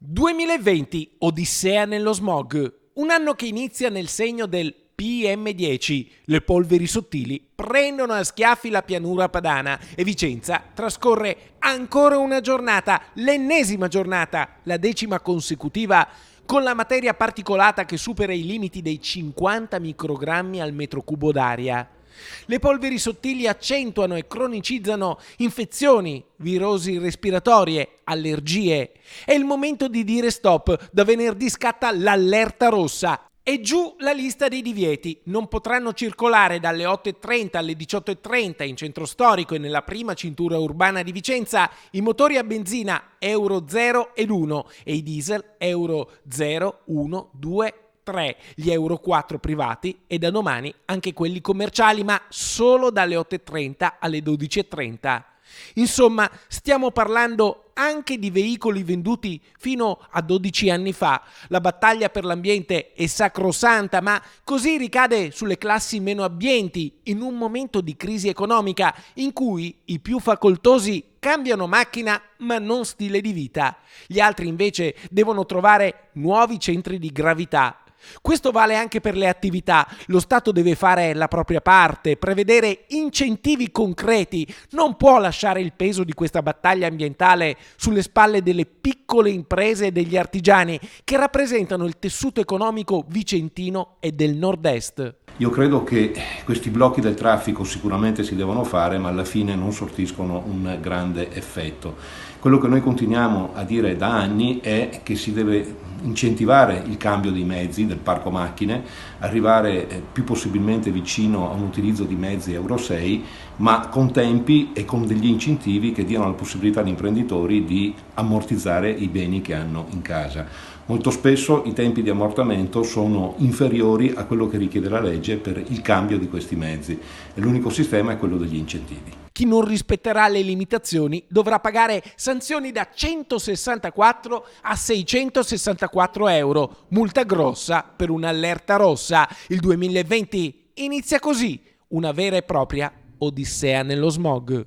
2020, Odissea nello smog. Un anno che inizia nel segno del PM10. Le polveri sottili prendono a schiaffi la pianura padana e Vicenza trascorre ancora una giornata, l'ennesima giornata, la 10ª consecutiva, con la materia particolata che supera i limiti dei 50 microgrammi al metro cubo d'aria. Le polveri sottili accentuano e cronicizzano infezioni, virosi respiratorie, allergie. È il momento di dire stop. Da venerdì scatta l'allerta rossa. E giù la lista dei divieti. Non potranno circolare dalle 8:30 alle 18:30 in centro storico e nella prima cintura urbana di Vicenza i motori a benzina Euro 0 ed 1 e i diesel Euro 0, 1, 2, 3, gli Euro 4 privati e da domani anche quelli commerciali, ma solo dalle 8:30 alle 12:30. Insomma, stiamo parlando anche di veicoli venduti fino a 12 anni fa. La battaglia per l'ambiente è sacrosanta, ma così ricade sulle classi meno abbienti in un momento di crisi economica in cui i più facoltosi cambiano macchina ma non stile di vita. Gli altri invece devono trovare nuovi centri di gravità. Questo vale anche per le attività. Lo Stato deve fare la propria parte, prevedere incentivi concreti. Non può lasciare il peso di questa battaglia ambientale sulle spalle delle piccole imprese e degli artigiani che rappresentano il tessuto economico vicentino e del nord-est. Io credo che questi blocchi del traffico sicuramente si devono fare, ma alla fine non sortiscono un grande effetto. Quello che noi continuiamo a dire da anni è che si deve incentivare il cambio dei mezzi, del parco macchine, arrivare più possibilmente vicino a un utilizzo di mezzi Euro 6, ma con tempi e con degli incentivi che diano la possibilità agli imprenditori di ammortizzare i beni che hanno in casa. Molto spesso i tempi di ammortamento sono inferiori a quello che richiede la legge per il cambio di questi mezzi e l'unico sistema è quello degli incentivi. Chi non rispetterà le limitazioni dovrà pagare sanzioni da 164 a 664 euro, multa grossa per un'allerta rossa. Il 2020 inizia così, una vera e propria odissea nello smog.